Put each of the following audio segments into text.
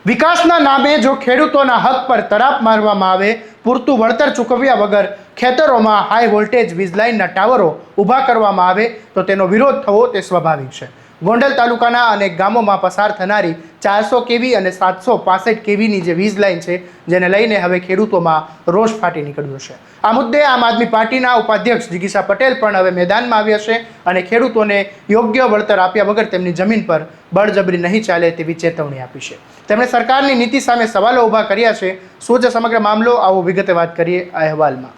વિકાસના નામે જો ખેડૂતોના હક પર તરાપ મારવામાં આવે, પૂરતું વળતર ચૂકવ્યા વગર ખેતરોમાં હાઈ વોલ્ટેજ વીજ લાઇનના ટાવરો ઊભા કરવામાં આવે તો તેનો વિરોધ થવો તે સ્વાભાવિક છે. ગોંડલ તાલુકાના અનેક ગામોમાં પસાર થનારી 400 કેવી અને 765 કેવીની જે વીજ લાઇન છે, જેને લઈને હવે ખેડૂતોમાં રોષ ફાટી નીકળ્યો છે. આ મુદ્દે આમ આદમી પાર્ટીના ઉપાધ્યક્ષ જિગીશા પટેલ પણ હવે મેદાનમાં આવ્યા છે અને ખેડૂતોને યોગ્ય વળતર આપ્યા વગર તેમની જમીન પર બળજબરી નહીં ચાલે તેવી ચેતવણી આપી છે. તેમણે સરકારની નીતિ સામે સવાલો ઊભા કર્યા છે. શું છે સમગ્ર મામલો, આવો વિગતે વાત કરીએ આ અહેવાલમાં.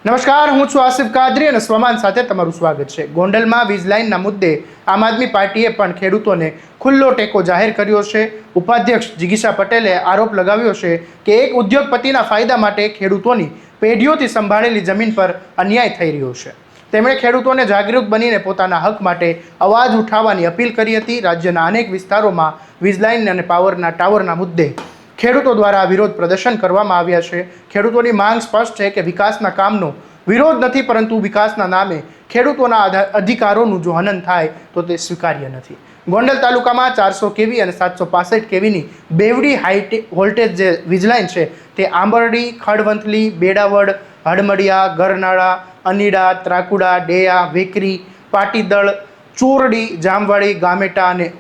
નમસ્કાર, હું છું આસિફ કાદરી અને સ્વમાન સાથે તમારું સ્વાગત છે. ગોંડલમાં વીજ લાઇનના મુદ્દે આમ આદમી પાર્ટીએ પણ ખેડૂતોને ખુલ્લો ટેકો જાહેર કર્યો છે. ઉપાધ્યક્ષ જિગીશા પટેલે આરોપ લગાવ્યો છે કે એક ઉદ્યોગપતિના ફાયદા માટે ખેડૂતોની પેઢીઓથી સંભાળેલી જમીન પર અન્યાય થઈ રહ્યો છે. તેમણે ખેડૂતોને જાગૃત બનીને પોતાના હક માટે અવાજ ઉઠાવવાની અપીલ કરી હતી. રાજ્યના અનેક વિસ્તારોમાં વીજ લાઇન અને પાવરના ટાવરના મુદ્દે ખેડૂતો દ્વારા વિરોધ પ્રદર્શન કરવામાં આવ્યા છે. ખેડૂતોની માંગ સ્પષ્ટ છે કે વિકાસના કામનો વિરોધ નથી, પરંતુ વિકાસના નામે ખેડૂતોના અધિકારોનું જો હનન થાય તો તે સ્વીકાર્ય નથી. ગોંડલ તાલુકામાં 400 કેવી અને 765 કેવીની બેવડી હાઈ વોલ્ટેજ જે વીજ લાઇન છે તે આંબરડી, ખડવંથલી, બેડાવડ, હડમડિયા, ગરનાળા, અનીડા, ત્રાકુડા, ડેયા, વેકરી, પાટીદળ, ચોરડી, જામવાડી, ગામેટા અને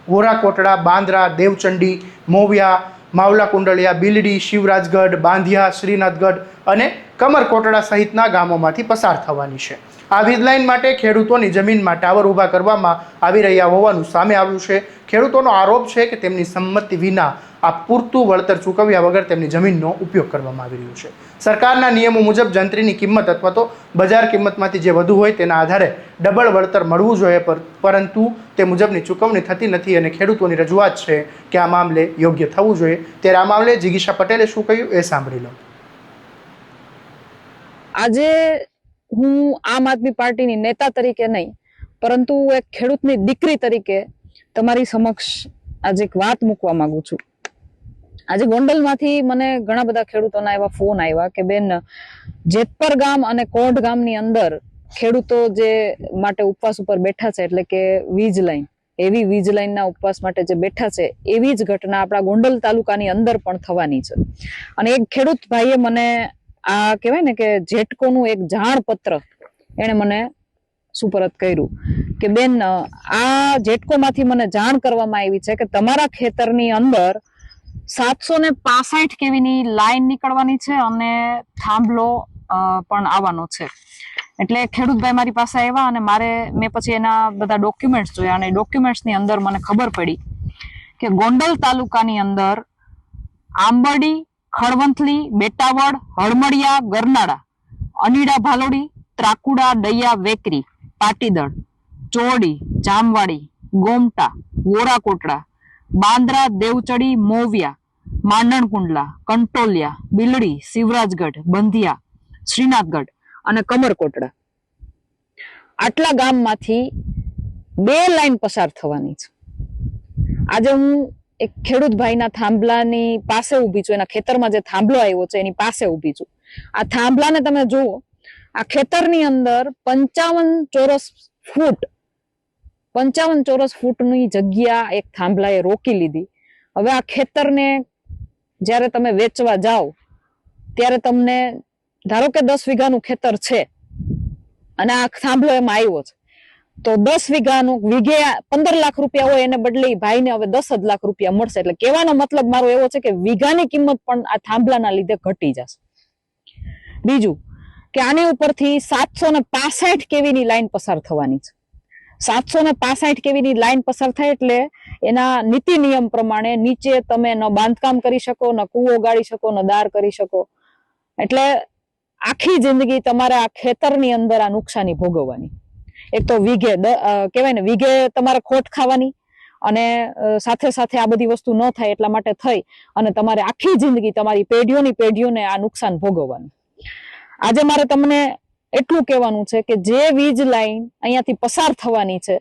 વોરાકોટડા, બાંદ્રા, દેવચંડી, મોવિયા, માવલા કુંડળિયા, બિલડી, શિવરાજગઢ, બાંધિયા, શ્રીનાથગઢ અને કમરકોટડા સહિતના ગામોમાંથી પસાર થવાની છે. આ વીજ લાઇન માટે ખેડૂતોની જમીનમાં ટાવર ઊભા કરવામાં આવી રહ્યા હોવાનું સામે આવ્યું છે. ખેડૂતોનો આરોપ છે કે તેમની સંમતિ વિના આ પૂરતું વળતર ચૂકવ્યા વગર તેમની જમીનનો ઉપયોગ કરવામાં આવી રહ્યો છે. સરકારના નિયમો મુજબ જંત્રીની કિંમત અથવા તો બજાર કિંમતમાંથી જે વધુ હોય તેના આધારે ડબલ વળતર મળવું જોઈએ, પરંતુ તે મુજબની ચૂકવણી થતી નથી અને ખેડૂતોની રજૂઆત છે કે આ મામલે યોગ્ય થવું જોઈએ. ત્યારે આ મામલે જિગીશા પટેલે શું કહ્યું એ સાંભળી લો. આજે હું આમ આદમી પાર્ટીની નેતા તરીકે નહીં, પરંતુ એક ખેડૂતની દીકરી તરીકે તમારી સમક્ષ આજે એક વાત મૂકવા માંગુ છું. આજે ગોંડલમાંથી મને ઘણા બધા ખેડૂતોના એવા ફોન આવ્યા કે બેન, જેતપર ગામ અને કોઢ ગામની અંદર ખેડૂતો જે માટે ઉપવાસ ઉપર બેઠા છે, એટલે કે વીજ લાઈન, એવી વીજ લાઈનના ઉપવાસ માટે જે બેઠા છે, એવી જ ઘટના આપણા ગોંડલ તાલુકાની અંદર પણ થવાની છે. અને એક ખેડૂત ભાઈએ મને આ કહેવાય ને કે જેટકોનું એક જાણ પત્ર એને મને સુપરત કર્યું કે બેન, આ જેટકોમાંથી મને જાણ કરવામાં આવી છે કે તમારા ખેતરની અંદર 765 કેવીની લાઈન નીકળવાની છે અને થાંભલો પણ આવવાનો છે. એટલે ખેડૂતભાઈ મારી પાસે આવ્યા અને મેં પછી એના બધા ડોક્યુમેન્ટ્સ જોયા અને ડોક્યુમેન્ટ્સની અંદર મને ખબર પડી કે ગોંડલ તાલુકાની અંદર આંબરડી, ખડવંથલી, બેટાવડ, હળમડિયા, ગરનાળા, અનીડા, ભાલોડી, ત્રાકુડા, ડૈયા, વેકરી, પાટીદળ, ચોરડી, જામવાડી, ગોમટા, વોરાકોટડા, બાંદ્રા, દેવચડી, મોવિયા, માંડણકુંડલા, કંટોલિયા, બિલડી, શિવરાજગઢ, બંધિયા, શ્રીનાથગઢ અને કમરકોટડા, આટલા ગામમાંથી 2 લાઈન પસાર થવાની છે. આજે હું એક ખેડૂત ભાઈના થાંભલાની પાસે ઊભી છું. એના ખેતરમાં જે થાંભલો આવ્યો છે એની પાસે ઊભી છું. આ થાંભલાને તમે જુઓ, આ ખેતરની અંદર 55 ચોરસ ફૂટની જગ્યા એક થાંભલાએ રોકી લીધી. હવે આ ખેતરને જ્યારે તમે વેચવા જાઓ ત્યારે તમને ધારો કે 10 વીઘાનું ખેતર છે અને આ થાંભલો એમાં આવ્યો છે, તો 10 વીઘાનું વીઘે 15 લાખ રૂપિયા હોય એને બદલે ભાઈને હવે 10 જ લાખ રૂપિયા મળશે. એટલે કહેવાનો મતલબ મારો એવો છે કે વીઘાની કિંમત પણ આ થાંભલાના લીધે ઘટી જશે. બીજું કે આની ઉપરથી 765 કેવીની લાઈન પસાર થવાની છે. 765 કેવીની લાઈન પસાર થાય એટલે એના નીતિ નિયમ પ્રમાણે નીચે તમે ન બાંધકામ કરી શકો, ન કૂવો ગાળી શકો, ન દાર કરી શકો. એટલે આખી જિંદગી તમારે આ ખેતરની અંદર આ નુકસાની ભોગવવાની. એક તો વીઘે કહેવાય ને, વીઘે તમારે ખોટ ખાવાની અને સાથે સાથે આ બધી વસ્તુ ન થાય એટલા માટે થઈ અને તમારે આખી જિંદગી તમારી પેઢીઓને આ નુકસાન ભોગવવાનું. આજે મારે તમને એટલું કહેવાનું છે કે જે વીજ લાઈન અહીંયાથી પસાર થવાની છે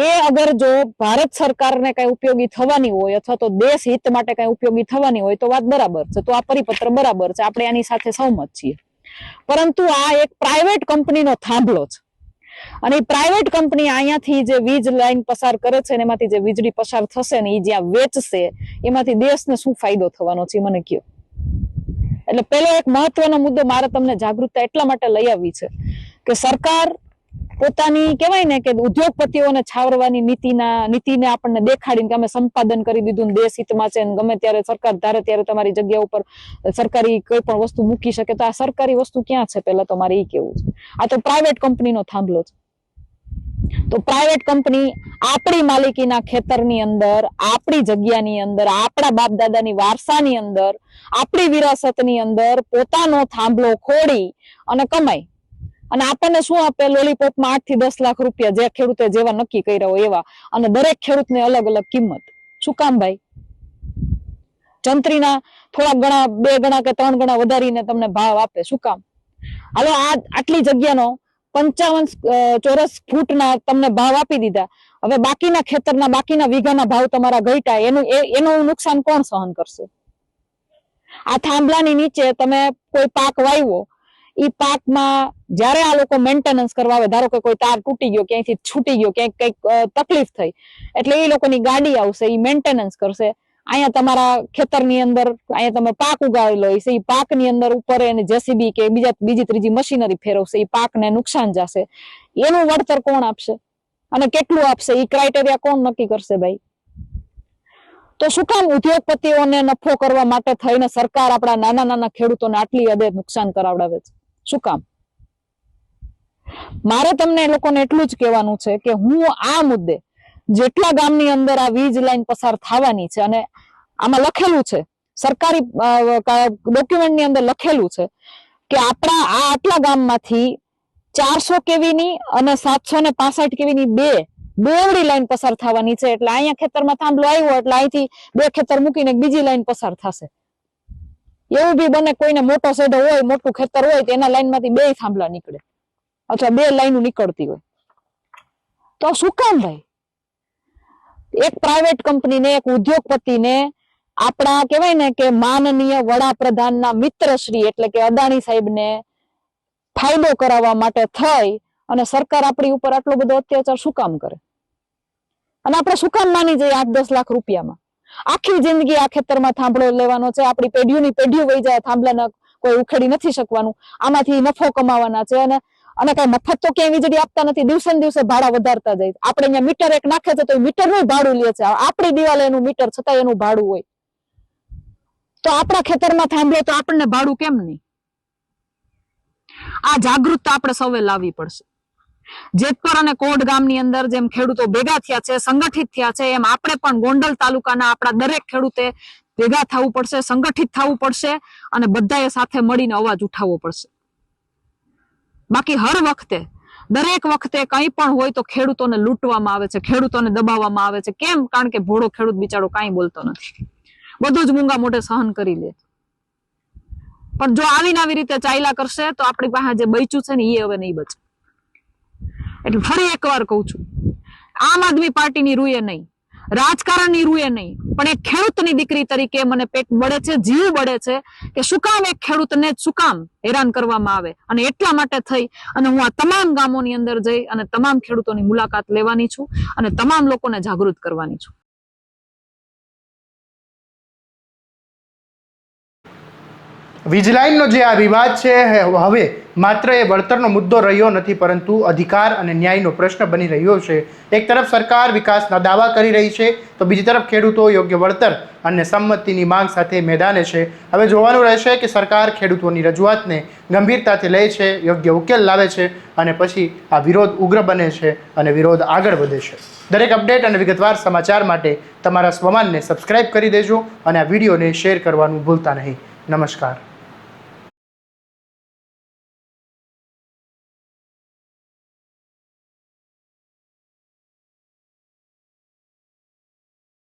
એ અગર જો ભારત સરકારને કઈ ઉપયોગી થવાની હોય અથવા તો દેશ હિત માટે કઈ ઉપયોગી થવાની હોય તો વાત બરાબર છે, તો આ પરિપત્ર બરાબર છે, આપણે આની સાથે સહમત છીએ. પરંતુ આ એક પ્રાઇવેટ કંપનીનો થાંભલો છે અને પ્રાઇવેટ કંપની અહીંયાથી જે વીજ લાઈન પસાર કરે છે ને એમાંથી જે વીજળી પસાર થશે ને એ જ્યાં વેચશે એમાંથી દેશને શું ફાયદો થવાનો છે મને કયો. એટલે પેલો એક મહત્વનો મુદ્દો મારે તમને જાગૃતતા એટલા માટે લઈ આવી છે કે સરકાર પોતાની કહેવાય ને કે ઉદ્યોગપતિઓને છાવરવાની નીતિને આપણને દેખાડીને કે અમે સંપાદન કરી દીધું ને દેશ હિતમાં છે ને ગમે ત્યારે સરકાર ધારે ત્યારે તમારી જગ્યા ઉપર સરકારી કોઈ પણ વસ્તુ મૂકી શકે. તો આ સરકારી વસ્તુ ક્યાં છે પેલા તો મારે એ કેવું છે. આ તો પ્રાઇવેટ કંપનીનો થાંભલો છે. તો પ્રાઇવેટ કંપની આપણી માલિકીના ખેતરની અંદર, આપણી જગ્યાની અંદર, આપણા બાપ દાદાની વારસાની અંદર, આપણી વિરાસતની અંદર પોતાનો થાંભલો ખોડી અને કમાય. અને આપણને શું આપે? લોલીપોપમાં 8 થી 10 લાખ રૂપિયા, જે ખેડૂતે જેવા નક્કી કર્યા હોય એવા, અને દરેક ખેડૂતને અલગ અલગ કિંમત. શું કામ ભાઈ? જંત્રીના થોડા ગણા, 2 ગણા કે 3 ગણા વધારીને તમને ભાવ આપે. શું કામ? હાલો આટલી જગ્યાનો 55 ચોરસ ફૂટના તમને ભાવ આપી દીધા. હવે બાકીના ખેતરના, બાકીના વીઘાના ભાવ તમારા ઘટ્યા, એનું નુકસાન કોણ સહન કરશે? આ થાંભલાની નીચે તમે કોઈ પાક વાવ્યો, ઈ પાકમાં જયારે આ લોકો મેન્ટેનન્સ કરવા આવે, ધારો કે કોઈ તાર તૂટી ગયો, ક્યાંયથી છૂટી ગયો, ક્યાંક કઈક તકલીફ થઈ, એટલે એ લોકોની ગાડી આવશે, ઈ મેન્ટેનન્સ કરશે. અહીંયા તમારા ખેતરની અંદર અહીંયા તમે પાક ઉગાવેલો હશે, એ પાકની અંદર ઉપર એને જેસીબી કે બીજી ત્રીજી મશીનરી ફેરવશે, એ પાકને નુકસાન જશે. એનું વળતર કોણ આપશે અને કેટલું આપશે? એ ક્રાઇટેરિયા કોણ નક્કી કરશે ભાઈ? તો શું કામ ઉદ્યોગપતિઓને નફો કરવા માટે થઈને સરકાર આપણા નાના નાના ખેડૂતોને આટલી હદે નુકસાન કરાવડાવે છે? શું કામ? મારે તમને એ લોકોને એટલું જ કહેવાનું છે કે હું આ મુદ્દે જેટલા ગામની અંદર આ વીજ લાઈન પસાર થવાની છે, અને આમાં લખેલું છે, સરકારી ડોક્યુમેન્ટની અંદર લખેલું છે કે આપણા આ આટલા ગામમાંથી 400 કેવીની અને 765 કેવીની બેવડી લાઈન પસાર થવાની છે. એટલે અહીંયા ખેતરમાં થાંભલો આવ્યો એટલે અહીંથી 2 ખેતર મૂકીને બીજી લાઈન પસાર થશે. એવું બી બને કોઈને મોટો સેડો હોય, મોટું ખેતર હોય, તો એના લાઈનમાંથી 2 થાંભલા નીકળે અથવા 2 લાઈનો નીકળતી હોય. તો શું કામ ભાઈ? એક પ્રાઇવેટ કંપનીને, એક ઉદ્યોગપતિને આપણા કહેવાય ને કે માનનીય વડાપ્રધાનના મિત્રશ્રી એટલે કે અદાણી સાહેબને ફાયદો કરાવવા માટે થઈ અને સરકાર આપણી ઉપર આટલો બધો અત્યાચાર શું કામ કરે? અને આપણે શું કામ માની જઈએ 8-10 લાખ રૂપિયામાં? આખી જિંદગી આ ખેતરમાં થાંભલો લેવાનો છે, આપણી પેઢીઓની પેઢીઓ વહી જાય, થાંભલાને કોઈ ઉખેડી નથી શકવાનું, આમાંથી નફો કમાવાના છે. અને કઈ મફત તો ક્યાંય વીજળી આપતા નથી, દિવસે ને દિવસે ભાડા વધારતા જાય. આપણે અહીંયા મીટર એક નાખે છે તો મીટરનું ભાડું લે છે, આપણી દિવાલે એનું મીટર છતાં એનું ભાડું હોય. તો આપણા ખેતરમાં થાંભલો તો આપણને ભાડું કેમ નહીં? આ જાગૃતતા આપણે સૌએ લાવવી પડશે. જેતપર અને કોટ ગામની અંદર જેમ ખેડૂતો ભેગા થયા છે, સંગઠિત થયા છે, એમ આપણે પણ ગોંડલ તાલુકાના આપણા દરેક ખેડૂતે ભેગા થવું પડશે, સંગઠિત થવું પડશે અને બધાએ સાથે મળીને અવાજ ઉઠાવવો પડશે. બાકી હર વખતે, દરેક વખતે કંઈ પણ હોય તો ખેડૂતોને લૂંટવામાં આવે છે, ખેડૂતોને દબાવવામાં આવે છે. કેમ? કારણ કે ભોળો ખેડૂત બિચારો કાંઈ બોલતો નથી, બધું જ મૂંગા મોઢે સહન કરી લે. પણ જો આવી રીતે ચાલ્યા કરશે તો આપણી પાસે જે બચ્યું છે ને એ હવે નહીં બચે. એટલે ફરી એકવાર કહું છું, આમ આદમી પાર્ટીની રૂએ નહીં, રાજકારણની રૂએ નહીં, પણ એક ખેડૂતની દીકરી તરીકે મને પેટ બળે છે, જીવ બળે છે કે શું કામ એક ખેડૂતને શું કામ હેરાન કરવામાં આવે. અને એટલા માટે થઈ અને હું આ તમામ ગામોની અંદર જઈ અને તમામ ખેડૂતોની મુલાકાત લેવાની છું અને તમામ લોકોને જાગૃત કરવાની છું. વીજ લાઇનનો જે આ વિવાદ છે હવે માત્ર એ વળતરનો મુદ્દો રહ્યો નથી, પરંતુ અધિકાર અને ન્યાયનો પ્રશ્ન બની રહ્યો છે. એક તરફ સરકાર વિકાસના દાવા કરી રહી છે તો બીજી તરફ ખેડૂતો યોગ્ય વળતર અને સંમતિની માંગ સાથે મેદાને છે. હવે જોવાનું રહેશે કે સરકાર ખેડૂતોની રજૂઆતને ગંભીરતાથી લે છે, યોગ્ય ઉકેલ લાવે છે અને પછી આ વિરોધ ઉગ્ર બને છે અને વિરોધ આગળ વધે છે. દરેક અપડેટ અને વિગતવાર સમાચાર માટે તમારા સ્વમાનને સબસ્ક્રાઇબ કરી દેજો અને આ વિડીયોને શેર કરવાનું ભૂલતા નહીં. નમસ્કાર.